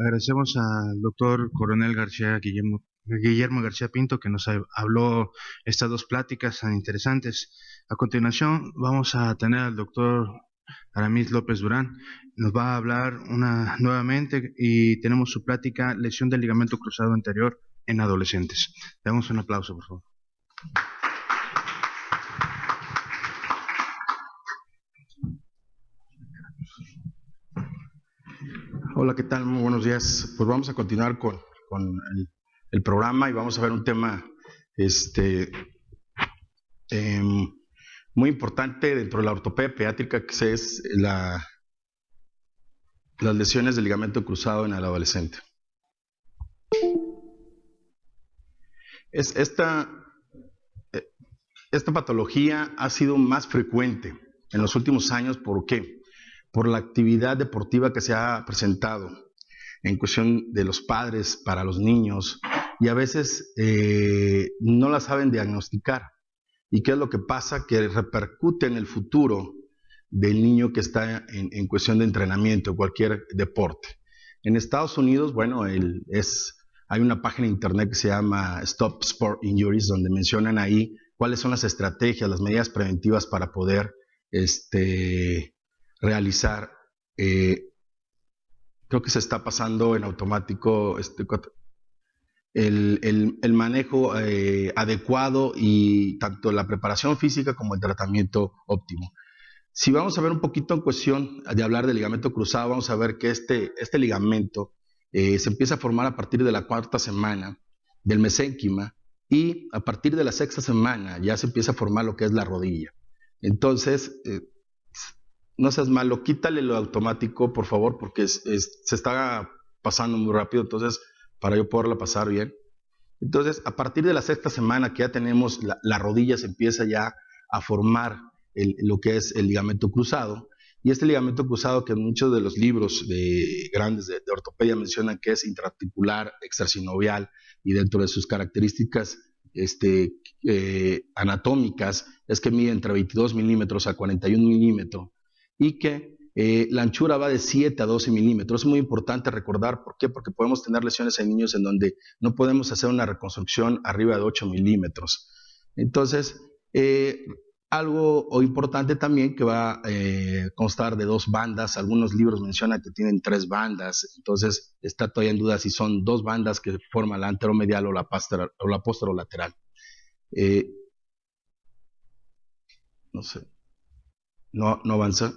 Agradecemos al doctor Coronel Guillermo García Pinto que nos habló estas dos pláticas tan interesantes. A continuación vamos a tener al doctor Aramis López Durán. Nos va a hablar nuevamente y tenemos su plática lesión del ligamento cruzado anterior en adolescentes. Damos un aplauso, por favor. Hola, ¿qué tal? Muy buenos días. Pues vamos a continuar con el programa y vamos a ver un tema muy importante dentro de la ortopedia pediátrica, que es las lesiones del ligamento cruzado en el adolescente. Esta patología ha sido más frecuente en los últimos años. ¿Por qué? Por la actividad deportiva que se ha presentado en cuestión de los padres para los niños, y a veces no la saben diagnosticar. ¿Y qué es lo que pasa? Que repercute en el futuro del niño que está en cuestión de entrenamiento, cualquier deporte. En Estados Unidos, bueno, hay una página de internet que se llama Stop Sport Injuries, donde mencionan ahí cuáles son las estrategias, las medidas preventivas para poder realizar, creo que se está pasando en automático el manejo adecuado, y tanto la preparación física como el tratamiento óptimo. Si vamos a ver un poquito en cuestión de hablar del ligamento cruzado, vamos a ver que este ligamento se empieza a formar a partir de la 4ª semana del mesénquima, y a partir de la 6ª semana ya se empieza a formar lo que es la rodilla. Entonces, no seas malo, quítale lo automático, por favor, porque se está pasando muy rápido, entonces, para yo poderla pasar bien. Entonces, a partir de la 6ª semana que ya tenemos la rodilla, se empieza ya a formar lo que es el ligamento cruzado. Y este ligamento cruzado, que en muchos de los libros grandes de ortopedia mencionan que es intraarticular, extrasinovial, y dentro de sus características anatómicas es que mide entre 22 milímetros a 41 milímetros, y que la anchura va de 7 a 12 milímetros. Es muy importante recordar. ¿Por qué? Porque podemos tener lesiones en niños en donde no podemos hacer una reconstrucción arriba de 8 milímetros. Entonces, algo importante también, que va a constar de 2 bandas. Algunos libros mencionan que tienen 3 bandas, entonces está todavía en duda si son 2 bandas que forman la anteromedial o la posterolateral. No sé, no avanza.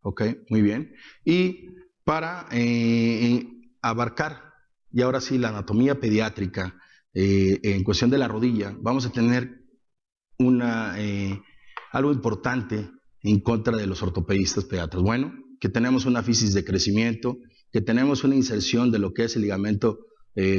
Ok, muy bien. Y para abarcar, y ahora sí, la anatomía pediátrica en cuestión de la rodilla, vamos a tener algo importante en contra de los ortopedistas pediatras. Bueno, que tenemos una fisis de crecimiento, que tenemos una inserción de lo que es el ligamento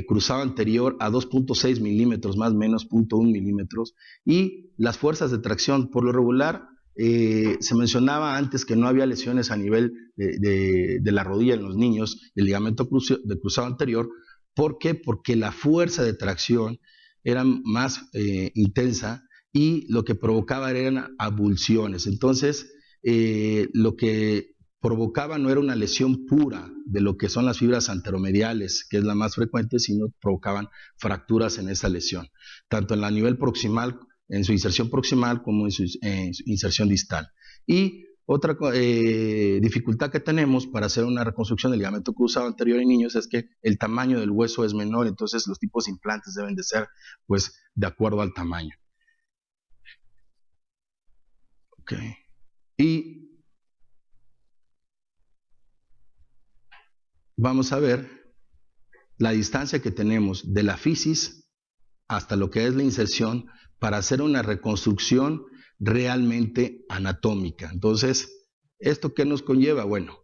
cruzado anterior a 2.6 milímetros, más o menos 0.1 milímetros, y las fuerzas de tracción, por lo regular, se mencionaba antes que no había lesiones a nivel de la rodilla en los niños, el ligamento cruzado anterior. ¿Por qué? Porque la fuerza de tracción era más intensa, y lo que provocaba eran abulsiones. Entonces, lo que provocaba no era una lesión pura de lo que son las fibras anteromediales, que es la más frecuente, sino provocaban fracturas en esa lesión, tanto en la nivel proximal, en su inserción proximal, como en su inserción distal. Y otra dificultad que tenemos para hacer una reconstrucción del ligamento cruzado anterior en niños es que el tamaño del hueso es menor, entonces los tipos de implantes deben de ser, pues, de acuerdo al tamaño. Ok. Y vamos a ver la distancia que tenemos de la fisis hasta lo que es la inserción para hacer una reconstrucción realmente anatómica. Entonces, ¿esto qué nos conlleva? Bueno,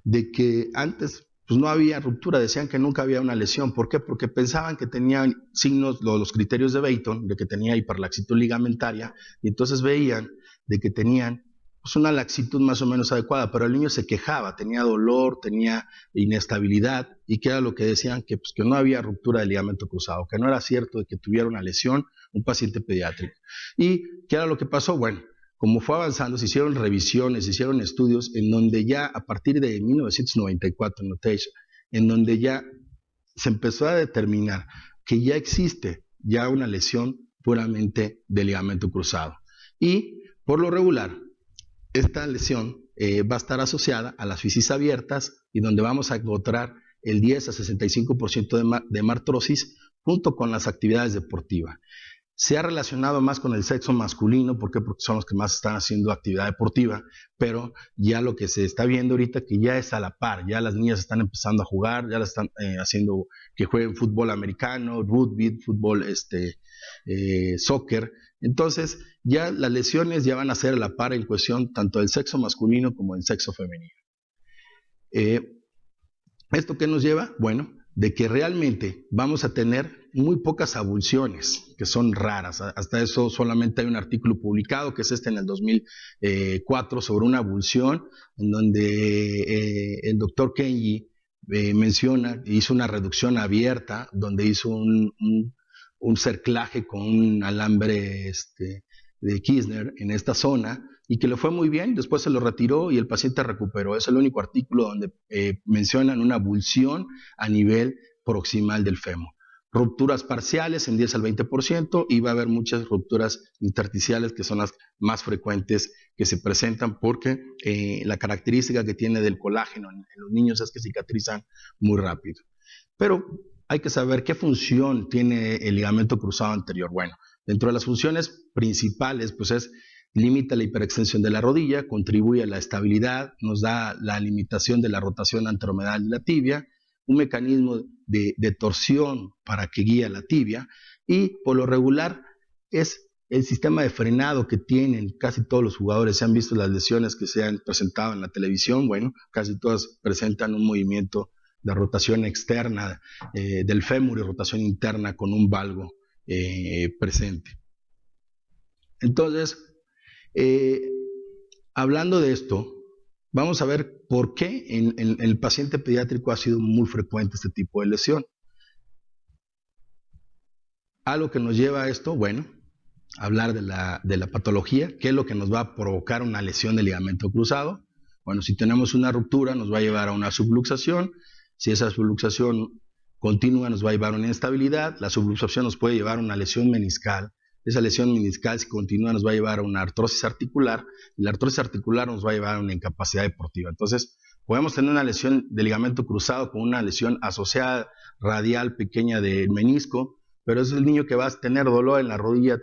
de que antes pues no había ruptura, decían que nunca había una lesión. ¿Por qué? Porque pensaban que tenían signos, los criterios de Beighton, de que tenía hiperlaxitud ligamentaria, y entonces veían de que tenían pues una laxitud más o menos adecuada, pero el niño se quejaba, tenía dolor, tenía inestabilidad, y que era lo que decían, que, pues, que no había ruptura del ligamento cruzado, que no era cierto de que tuviera una lesión un paciente pediátrico. ¿Y qué era lo que pasó? Bueno, como fue avanzando, se hicieron revisiones, se hicieron estudios en donde ya a partir de 1994, en donde ya se empezó a determinar que ya existe ya una lesión puramente de ligamento cruzado. Y por lo regular, esta lesión va a estar asociada a las fisis abiertas, y donde vamos a encontrar el 10 a 65% de hemartrosis junto con las actividades deportivas. Se ha relacionado más con el sexo masculino. ¿Por qué? Porque son los que más están haciendo actividad deportiva, pero ya lo que se está viendo ahorita que ya es a la par, ya las niñas están empezando a jugar, ya las están haciendo que jueguen fútbol americano, rugby, fútbol, soccer. Entonces ya las lesiones ya van a ser a la par en cuestión tanto del sexo masculino como del sexo femenino. ¿Esto qué nos lleva? Bueno, de que realmente vamos a tener muy pocas avulsiones, que son raras. Hasta eso solamente hay un artículo publicado, que es en el 2004, sobre una avulsión, en donde el doctor Kenji menciona, hizo una reducción abierta, donde hizo un cerclaje con un alambre de Kirchner en esta zona, y que le fue muy bien. Después se lo retiró y el paciente recuperó. Es el único artículo donde mencionan una avulsión a nivel proximal del fémur. Rupturas parciales en 10 al 20%, y va a haber muchas rupturas intersticiales, que son las más frecuentes que se presentan, porque la característica que tiene del colágeno en los niños es que cicatrizan muy rápido. Pero hay que saber qué función tiene el ligamento cruzado anterior. Bueno, dentro de las funciones principales, pues es limita la hiperextensión de la rodilla, contribuye a la estabilidad, nos da la limitación de la rotación anteromedial de la tibia, un mecanismo de torsión para que guíe la tibia, y por lo regular es el sistema de frenado que tienen casi todos los jugadores. Se han visto las lesiones que se han presentado en la televisión. Bueno, casi todas presentan un movimiento de rotación externa del fémur y rotación interna con un valgo presente. Entonces, hablando de esto, vamos a ver por qué en el paciente pediátrico ha sido muy frecuente este tipo de lesión. Algo que nos lleva a esto, bueno, hablar de la patología. ¿Qué es lo que nos va a provocar una lesión del ligamento cruzado? Bueno, si tenemos una ruptura, nos va a llevar a una subluxación. Si esa subluxación continua, nos va a llevar a una inestabilidad. La subluxación nos puede llevar a una lesión meniscal. Esa lesión meniscal, si continúa, nos va a llevar a una artrosis articular, y la artrosis articular nos va a llevar a una incapacidad deportiva. Entonces, podemos tener una lesión de ligamento cruzado con una lesión asociada radial pequeña del menisco, pero es el niño que va a tener dolor en la rodilla,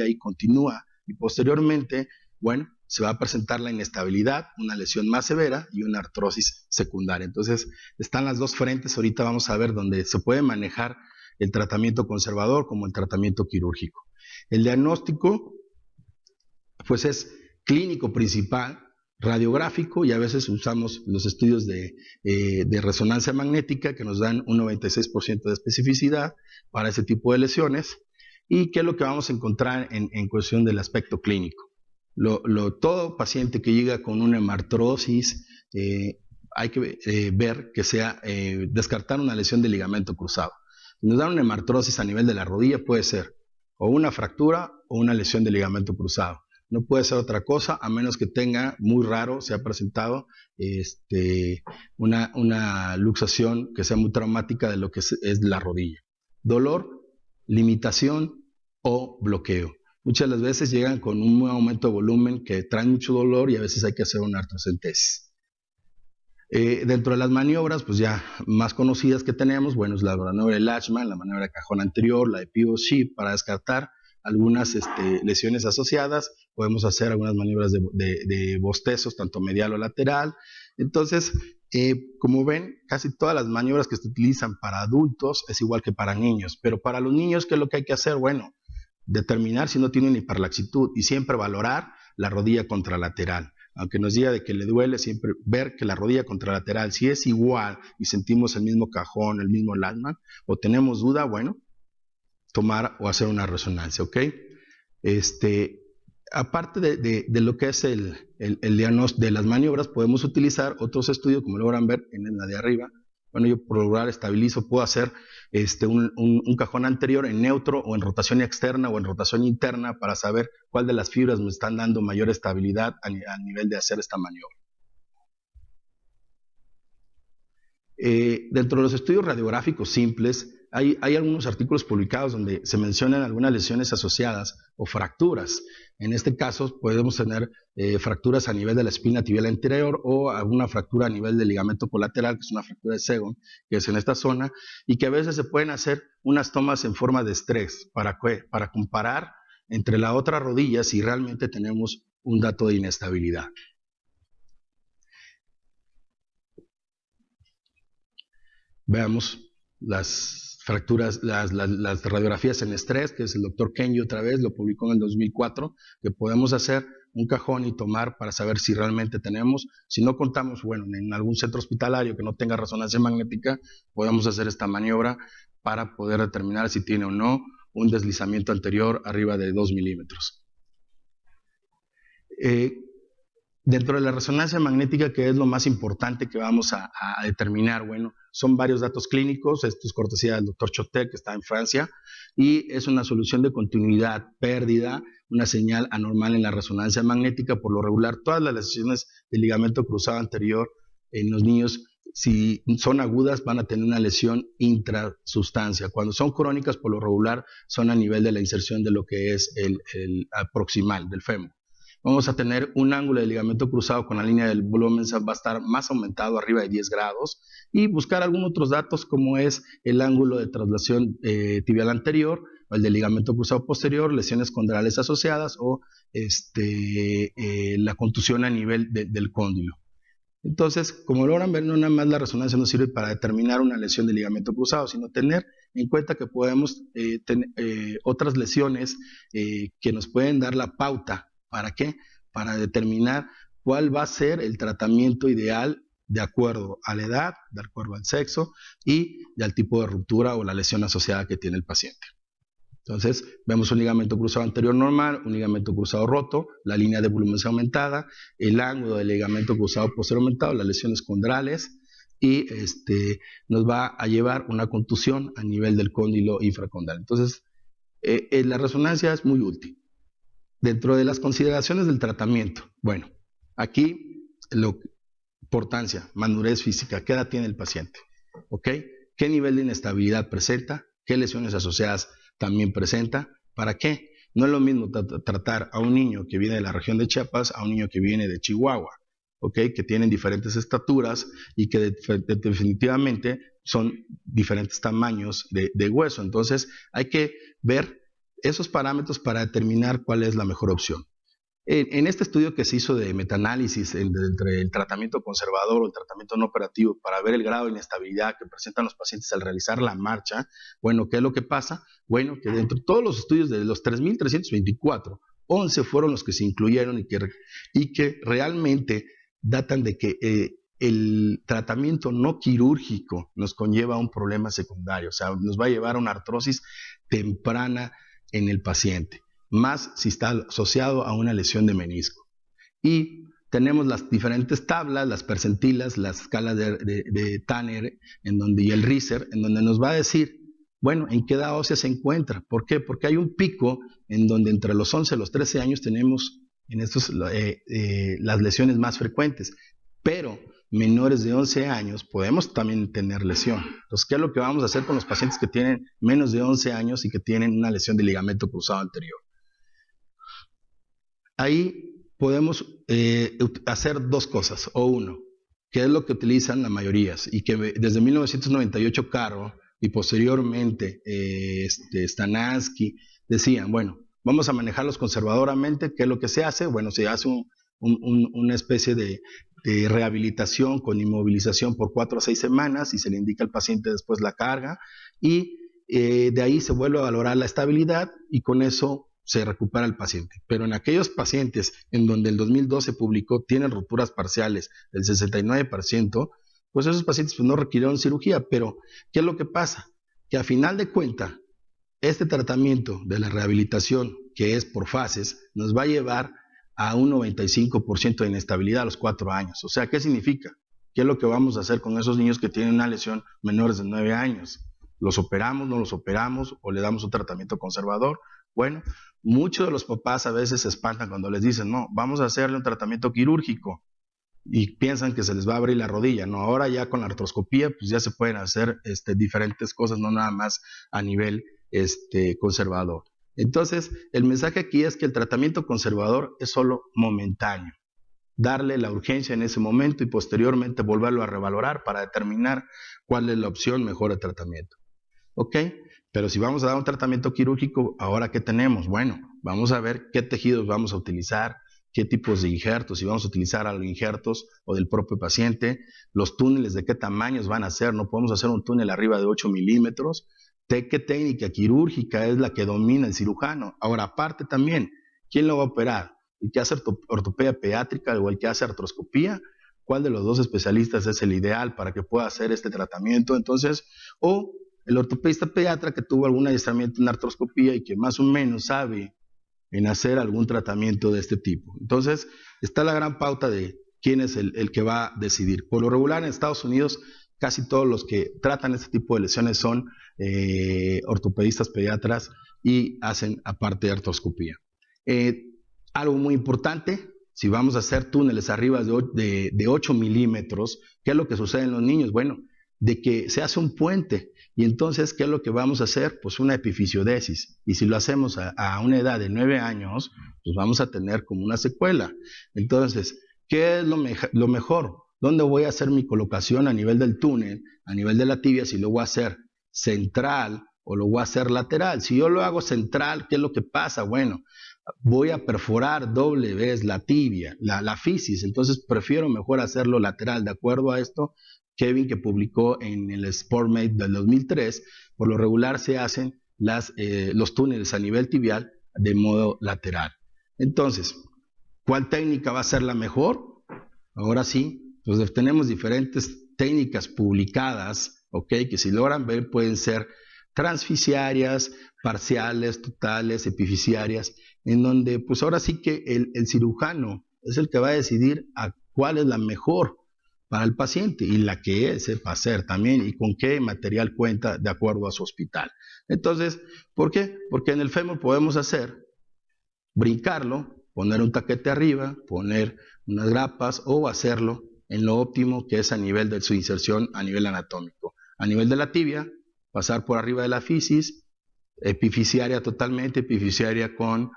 y continúa, y posteriormente, bueno, se va a presentar la inestabilidad, una lesión más severa y una artrosis secundaria. Entonces, están las dos frentes. Ahorita vamos a ver dónde se puede manejar el tratamiento conservador como el tratamiento quirúrgico. El diagnóstico, pues, es clínico principal, radiográfico, y a veces usamos los estudios de resonancia magnética, que nos dan un 96% de especificidad para ese tipo de lesiones. ¿Y qué es lo que vamos a encontrar en cuestión del aspecto clínico? Todo paciente que llega con una hemartrosis, hay que ver que sea descartar una lesión de ligamento cruzado. Si nos dan una hemartrosis a nivel de la rodilla, puede ser o una fractura o una lesión de ligamento cruzado. No puede ser otra cosa, a menos que tenga, muy raro, se ha presentado una luxación que sea muy traumática de lo que es la rodilla. Dolor, limitación o bloqueo. Muchas de las veces llegan con un aumento de volumen que trae mucho dolor, y a veces hay que hacer una artrocentesis. Dentro de las maniobras, pues ya más conocidas que tenemos, bueno, es la maniobra de Lachman, la maniobra de cajón anterior, la de pivot sheep, para descartar algunas lesiones asociadas. Podemos hacer algunas maniobras de bostezos, tanto medial o lateral. Entonces, como ven, casi todas las maniobras que se utilizan para adultos es igual que para niños. Pero para los niños, ¿qué es lo que hay que hacer? Bueno, determinar si no tienen hiperlaxitud, y siempre valorar la rodilla contralateral. Aunque nos diga de que le duele, siempre ver que la rodilla contralateral, si es igual y sentimos el mismo cajón, el mismo Lachman, o tenemos duda, bueno, tomar o hacer una resonancia, ¿ok? aparte de lo que es el diagnóstico de las maniobras, podemos utilizar otros estudios, como logran ver en la de arriba. Bueno, yo por lograr estabilizo, puedo hacer un cajón anterior en neutro o en rotación externa o en rotación interna para saber cuál de las fibras me están dando mayor estabilidad a nivel de hacer esta maniobra. Dentro de los estudios radiográficos simples, hay algunos artículos publicados donde se mencionan algunas lesiones asociadas o fracturas. En este caso podemos tener fracturas a nivel de la espina tibial anterior o alguna fractura a nivel del ligamento colateral, que es una fractura de Segon, que es en esta zona, y que a veces se pueden hacer unas tomas en forma de estrés para comparar entre la otra rodilla si realmente tenemos un dato de inestabilidad. Veamos las fracturas, las radiografías en estrés, que es el doctor Kenji otra vez, lo publicó en el 2004, que podemos hacer un cajón y tomar para saber si realmente tenemos. Si no contamos, bueno, en algún centro hospitalario que no tenga resonancia magnética, podemos hacer esta maniobra para poder determinar si tiene o no un deslizamiento anterior arriba de 2 milímetros. Dentro de la resonancia magnética, que es lo más importante que vamos a determinar, bueno, son varios datos clínicos. Esto es cortesía del doctor Chotet, que está en Francia, y es una solución de continuidad, pérdida, una señal anormal en la resonancia magnética. Por lo regular, todas las lesiones del ligamento cruzado anterior en los niños, si son agudas, van a tener una lesión intrasustancia. Cuando son crónicas, por lo regular, son a nivel de la inserción de lo que es el proximal del fémur. Vamos a tener un ángulo de ligamento cruzado con la línea del volumen, va a estar más aumentado, arriba de 10 grados, y buscar algunos otros datos como es el ángulo de traslación tibial anterior, o el de ligamento cruzado posterior, lesiones condrales asociadas o la contusión a nivel del cóndilo. Entonces, como logran ver, no nada más la resonancia nos sirve para determinar una lesión de ligamento cruzado, sino tener en cuenta que podemos tener otras lesiones que nos pueden dar la pauta. ¿Para qué? Para determinar cuál va a ser el tratamiento ideal de acuerdo a la edad, de acuerdo al sexo y al tipo de ruptura o la lesión asociada que tiene el paciente. Entonces, vemos un ligamento cruzado anterior normal, un ligamento cruzado roto, la línea de volumen aumentada, el ángulo del ligamento cruzado posterior aumentado, las lesiones condrales, y nos va a llevar una contusión a nivel del cóndilo infracondral. Entonces, la resonancia es muy útil. Dentro de las consideraciones del tratamiento, bueno, aquí importancia, madurez física, ¿qué edad tiene el paciente? ¿Ok? ¿Qué nivel de inestabilidad presenta? ¿Qué lesiones asociadas también presenta? ¿Para qué? No es lo mismo tratar a un niño que viene de la región de Chiapas a un niño que viene de Chihuahua, ¿ok? Que tienen diferentes estaturas y que definitivamente son diferentes tamaños de hueso. Entonces hay que ver esos parámetros para determinar cuál es la mejor opción. En este estudio que se hizo de metaanálisis entre el tratamiento conservador o el tratamiento no operativo para ver el grado de inestabilidad que presentan los pacientes al realizar la marcha, bueno, ¿qué es lo que pasa? Bueno, que dentro de todos los estudios de los 3.324, 11 fueron los que se incluyeron y que realmente datan de que el tratamiento no quirúrgico nos conlleva a un problema secundario, o sea, nos va a llevar a una artrosis temprana en el paciente, más si está asociado a una lesión de menisco. Y tenemos las diferentes tablas, las percentilas, las escalas de Tanner y el Reiser, en donde nos va a decir, bueno, en qué edad ósea se encuentra. ¿Por qué? Porque hay un pico en donde entre los 11 y los 13 años tenemos en estos, las lesiones más frecuentes, pero menores de 11 años podemos también tener lesión. Entonces, ¿qué es lo que vamos a hacer con los pacientes que tienen menos de 11 años y que tienen una lesión de ligamento cruzado anterior? Ahí podemos hacer dos cosas, o uno, que es lo que utilizan la mayoría, y que desde 1998 Caro y posteriormente Stanansky decían, bueno, vamos a manejarlos conservadoramente. ¿Qué es lo que se hace? Bueno, se hace una especie de rehabilitación con inmovilización por 4 a 6 semanas y se le indica al paciente después la carga y de ahí se vuelve a valorar la estabilidad y con eso se recupera el paciente. Pero en aquellos pacientes en donde el 2012 publicó tienen rupturas parciales del 69%, pues esos pacientes pues no requirieron cirugía. Pero ¿qué es lo que pasa? Que a final de cuentas este tratamiento de la rehabilitación, que es por fases, nos va a llevar a un 95% de inestabilidad a los 4 años. O sea, ¿qué significa? ¿Qué es lo que vamos a hacer con esos niños que tienen una lesión menores de 9 años? ¿Los operamos, no los operamos o le damos un tratamiento conservador? Bueno, muchos de los papás a veces se espantan cuando les dicen, no, vamos a hacerle un tratamiento quirúrgico y piensan que se les va a abrir la rodilla. No, ahora ya con la artroscopía pues ya se pueden hacer diferentes cosas, no nada más a nivel conservador. Entonces, el mensaje aquí es que el tratamiento conservador es solo momentáneo. Darle la urgencia en ese momento y posteriormente volverlo a revalorar para determinar cuál es la opción mejor de tratamiento. ¿Ok? Pero si vamos a dar un tratamiento quirúrgico, ¿ahora qué tenemos? Bueno, vamos a ver qué tejidos vamos a utilizar, qué tipos de injertos, si vamos a utilizar a los injertos o del propio paciente, los túneles de qué tamaños van a ser, no podemos hacer un túnel arriba de 8 milímetros, qué técnica quirúrgica es la que domina el cirujano. Ahora, aparte también, ¿quién lo va a operar? ¿El que hace ortopedia pediátrica o el que hace artroscopía? ¿Cuál de los dos especialistas es el ideal para que pueda hacer este tratamiento? Entonces, o el ortopedista pediatra que tuvo algún adiestramiento en artroscopía y que más o menos sabe en hacer algún tratamiento de este tipo. Entonces, está la gran pauta de quién es el que va a decidir. Por lo regular, en Estados Unidos, casi todos los que tratan este tipo de lesiones son ortopedistas pediatras y hacen aparte de artroscopía. Algo muy importante, si vamos a hacer túneles arriba de 8 milímetros, ¿qué es lo que sucede en los niños? Bueno, de que se hace un puente y entonces, ¿qué es lo que vamos a hacer? Pues una epifisiodesis. Y si lo hacemos a una edad de 9 años, pues vamos a tener como una secuela. Entonces, ¿qué es lo mejor? ¿Dónde voy a hacer mi colocación a nivel del túnel, a nivel de la tibia? Si lo voy a hacer central o lo voy a hacer lateral. Si yo lo hago central, ¿qué es lo que pasa? Bueno, voy a perforar doble vez la tibia, la fisis. Entonces, prefiero mejor hacerlo lateral. De acuerdo a esto, Kevin, que publicó en el SportMate del 2003, por lo regular se hacen los túneles a nivel tibial de modo lateral. Entonces, ¿cuál técnica va a ser la mejor? Ahora sí, pues tenemos diferentes técnicas publicadas, ¿ok? Que si logran ver pueden ser transficiarias, parciales, totales, epifisiarias, en donde pues ahora sí que el cirujano es el que va a decidir a cuál es la mejor para el paciente y la que sepa hacer también y con qué material cuenta de acuerdo a su hospital. Entonces, ¿por qué? Porque en el fémur podemos brincarlo, poner un taquete arriba, poner unas grapas o hacerlo en lo óptimo que es a nivel de su inserción a nivel anatómico. A nivel de la tibia, pasar por arriba de la fisis, epifisiaria totalmente, epifisiaria con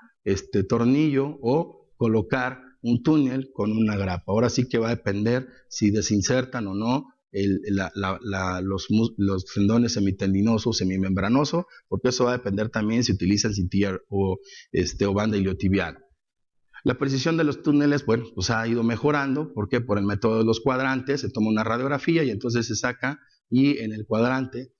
tornillo o colocar un túnel con una grapa. Ahora sí que va a depender si desinsertan o no los tendones semitendinosos, semimembranoso, porque eso va a depender también si utilizan cintilla o banda iliotibial. La precisión de los túneles, bueno, pues ha ido mejorando, ¿por qué? Por el método de los cuadrantes, se toma una radiografía y entonces se saca y en el cuadrante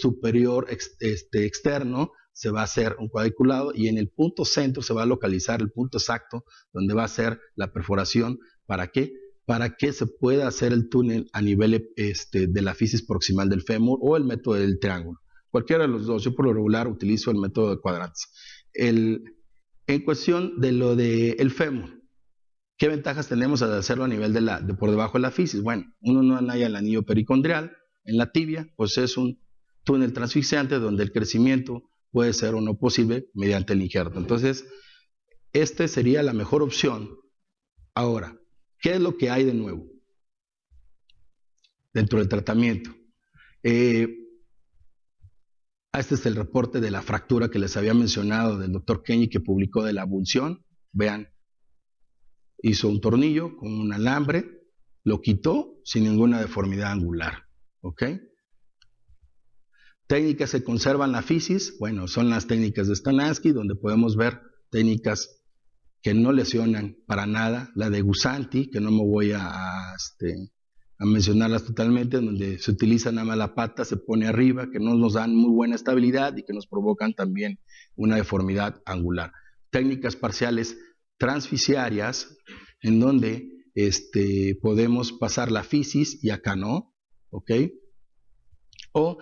superior externo se va a hacer un cuadriculado y en el punto centro se va a localizar el punto exacto donde va a ser la perforación. ¿Para qué? Para que se pueda hacer el túnel a nivel de la fisis proximal del fémur o el método del triángulo. Cualquiera de los dos, yo por lo regular utilizo el método de cuadrantes. En cuestión de lo del fémur, ¿qué ventajas tenemos al hacerlo a nivel de por debajo de la fisis? Bueno, uno no halla el anillo pericondrial, en la tibia, pues es un túnel transfixiante donde el crecimiento puede ser o no posible mediante el injerto. Entonces, sería la mejor opción. Ahora, ¿qué es lo que hay de nuevo dentro del tratamiento? Este es el reporte de la fractura que les había mencionado del doctor Kenny que publicó de la abulsión. Vean, hizo un tornillo con un alambre, lo quitó sin ninguna deformidad angular. ¿Ok? Técnicas que conservan la fisis, bueno, son las técnicas de Stanansky, donde podemos ver técnicas que no lesionan para nada, la de Gusanti, que no me voy a mencionarlas totalmente, donde se utiliza nada más la pata, se pone arriba, que no nos dan muy buena estabilidad y que nos provocan también una deformidad angular. Técnicas parciales transficiarias, en donde podemos pasar la fisis y acá no, ¿ok? O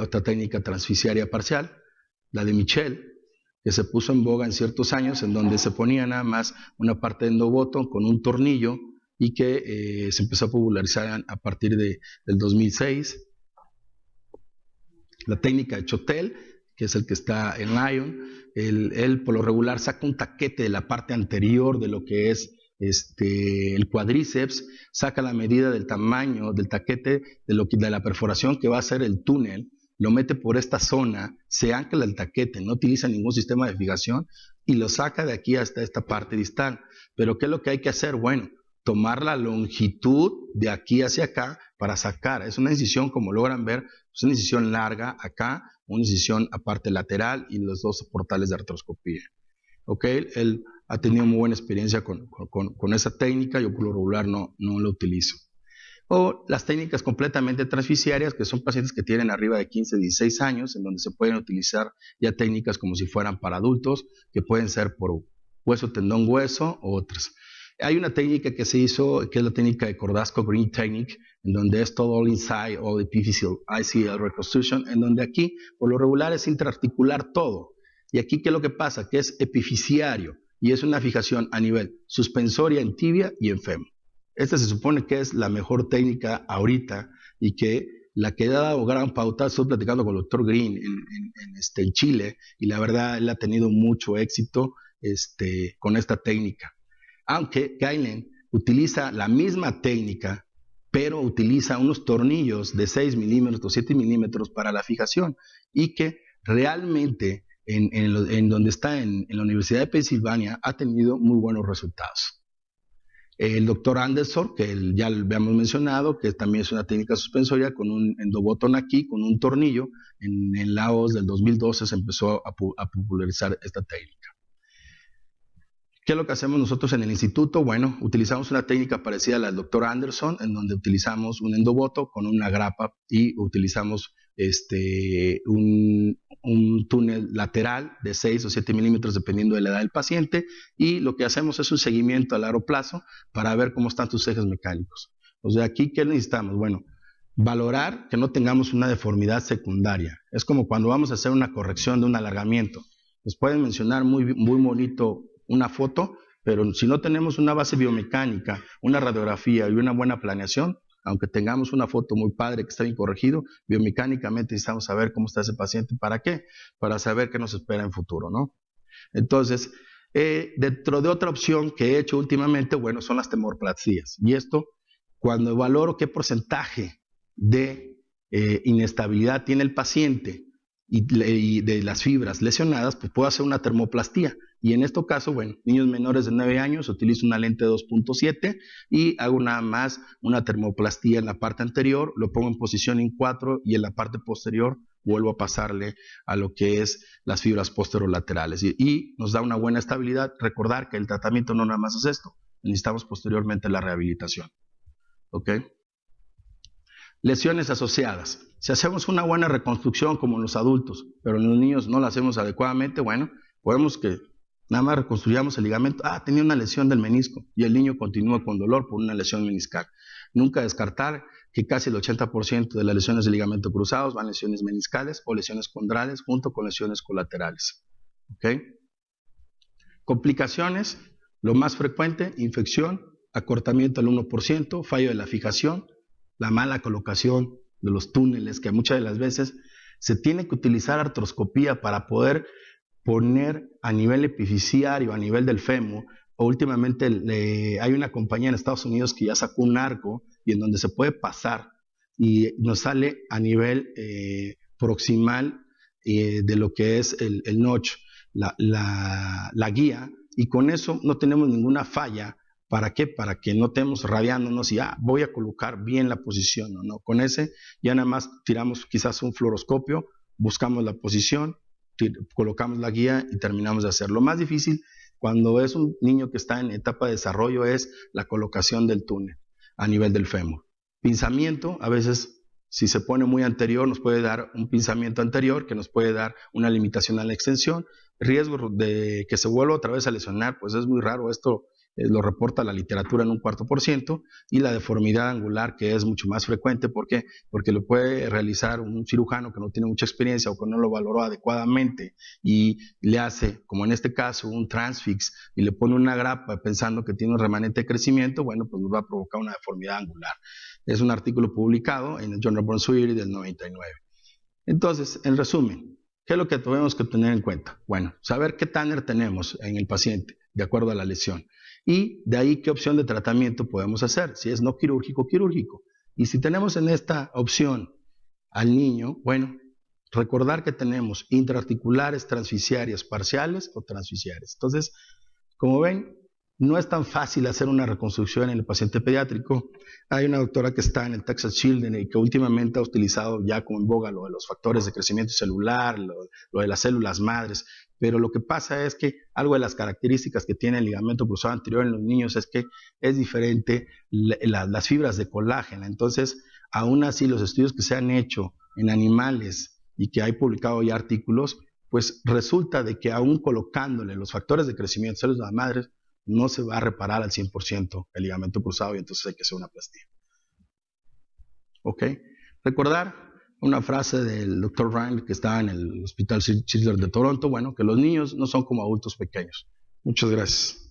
otra técnica transficiaria parcial, la de Michel, que se puso en boga en ciertos años, en donde se ponía nada más una parte de endoboto con un tornillo y que se empezó a popularizar a partir del 2006. La técnica de Chotel, que es el que está en Lion, él por lo regular saca un taquete de la parte anterior de lo que es el cuádriceps, saca la medida del tamaño del taquete de la perforación que va a ser el túnel, lo mete por esta zona, se ancla el taquete, no utiliza ningún sistema de fijación y lo saca de aquí hasta esta parte distal. Pero ¿qué es lo que hay que hacer? Bueno, tomar la longitud de aquí hacia acá para sacar. Es una incisión, como logran ver, es una incisión larga acá, una incisión aparte lateral y los dos portales de artroscopía. ¿Ok? Él ha tenido muy buena experiencia con esa técnica, yo por lo regular no la utilizo. O las técnicas completamente transficiarias, que son pacientes que tienen arriba de 15, 16 años, en donde se pueden utilizar ya técnicas como si fueran para adultos, que pueden ser por hueso, tendón, hueso, o otras. Hay una técnica que se hizo, que es la técnica de Cordasco-Green Technique, en donde es todo all inside, all epiphyseal, ICL reconstruction, en donde aquí, por lo regular, es intraarticular todo. Y aquí, ¿qué es lo que pasa? Que es epifisiario, y es una fijación a nivel suspensoria en tibia y en fémur. Esta se supone que es la mejor técnica ahorita y que la que ha dado gran pauta. Estoy platicando con el doctor Green en Chile y la verdad él ha tenido mucho éxito con esta técnica. Aunque Gailen utiliza la misma técnica, pero utiliza unos tornillos de 6 milímetros, 7 milímetros para la fijación y que realmente en donde está en la Universidad de Pensilvania ha tenido muy buenos resultados. El doctor Anderson, que ya lo habíamos mencionado, que también es una técnica suspensoria con un endobotón aquí, con un tornillo. En Laos del 2012 se empezó a popularizar esta técnica. ¿Qué es lo que hacemos nosotros en el instituto? Bueno, utilizamos una técnica parecida a la del doctor Anderson, en donde utilizamos un endoboto con una grapa y utilizamos un túnel lateral de 6 o 7 milímetros dependiendo de la edad del paciente, y lo que hacemos es un seguimiento a largo plazo para ver cómo están tus ejes mecánicos. O sea, aquí, ¿qué necesitamos? Bueno, valorar que no tengamos una deformidad secundaria. Es como cuando vamos a hacer una corrección de un alargamiento. Nos pueden mencionar muy bonito una foto, pero si no tenemos una base biomecánica, una radiografía y una buena planeación, aunque tengamos una foto muy padre que está bien corregido, biomecánicamente necesitamos saber cómo está ese paciente. ¿Para qué? Para saber qué nos espera en futuro, ¿no? Entonces, dentro de otra opción que he hecho últimamente, bueno, son las temorplastías. Y esto, cuando valoro qué porcentaje de inestabilidad tiene el paciente y de las fibras lesionadas, pues puedo hacer una termoplastía. Y en este caso, bueno, niños menores de 9 años, utilizo una lente 2.7 y hago nada más una termoplastía en la parte anterior, lo pongo en posición en 4 y en la parte posterior vuelvo a pasarle a lo que es las fibras posterolaterales. Y nos da una buena estabilidad. Recordar que el tratamiento no nada más es esto, necesitamos posteriormente la rehabilitación. ¿Ok? Lesiones asociadas. Si hacemos una buena reconstrucción como en los adultos, pero en los niños no la hacemos adecuadamente, bueno, podemos que nada más reconstruyamos el ligamento. Tenía una lesión del menisco y el niño continúa con dolor por una lesión meniscal. Nunca descartar que casi el 80% de las lesiones de ligamento cruzados van lesiones meniscales o lesiones condrales junto con lesiones colaterales. ¿Okay? Complicaciones, lo más frecuente, infección, acortamiento al 1%, fallo de la fijación, la mala colocación de los túneles, que muchas de las veces se tiene que utilizar artroscopía para poder poner a nivel epifisiario, a nivel del fémur, o últimamente hay una compañía en Estados Unidos que ya sacó un arco y en donde se puede pasar y nos sale a nivel proximal de lo que es el notch, la guía, y con eso no tenemos ninguna falla. ¿Para qué? Para que no estemos rabiándonos y voy a colocar bien la posición, ¿no? Con ese ya nada más tiramos quizás un fluoroscopio, buscamos la posición, colocamos la guía y terminamos de hacer. Lo más difícil cuando es un niño que está en etapa de desarrollo es la colocación del túnel a nivel del fémur. Pinzamiento, a veces si se pone muy anterior nos puede dar un pinzamiento anterior que nos puede dar una limitación a la extensión. Riesgo de que se vuelva otra vez a lesionar, pues es muy raro. Esto lo reporta la literatura en un 4%, y la deformidad angular, que es mucho más frecuente. ¿Por qué? Porque lo puede realizar un cirujano que no tiene mucha experiencia o que no lo valoró adecuadamente y le hace, como en este caso, un transfix y le pone una grapa pensando que tiene un remanente de crecimiento. Bueno, pues nos va a provocar una deformidad angular. Es un artículo publicado en el Journal Burn Surgery del 99. Entonces, en resumen, ¿qué es lo que tenemos que tener en cuenta? Bueno, saber qué Tanner tenemos en el paciente de acuerdo a la lesión, y de ahí qué opción de tratamiento podemos hacer, si es no quirúrgico, quirúrgico. Y si tenemos en esta opción al niño, bueno, recordar que tenemos intraarticulares transficiarias parciales o transficiarias. Entonces, como ven, no es tan fácil hacer una reconstrucción en el paciente pediátrico. Hay una doctora que está en el Texas Children's y que últimamente ha utilizado ya como en boga lo de los factores de crecimiento celular, lo de las células madres, pero lo que pasa es que algo de las características que tiene el ligamento cruzado anterior en los niños es que es diferente las fibras de colágeno. Entonces, aún así, los estudios que se han hecho en animales y que hay publicado ya artículos, pues resulta de que aún colocándole los factores de crecimiento de células madres, no se va a reparar al 100% el ligamento cruzado, y entonces hay que hacer una plastía. ¿Ok? Recordar una frase del Dr. Ryan, que está en el Hospital Children's de Toronto, bueno, que los niños no son como adultos pequeños. Muchas gracias.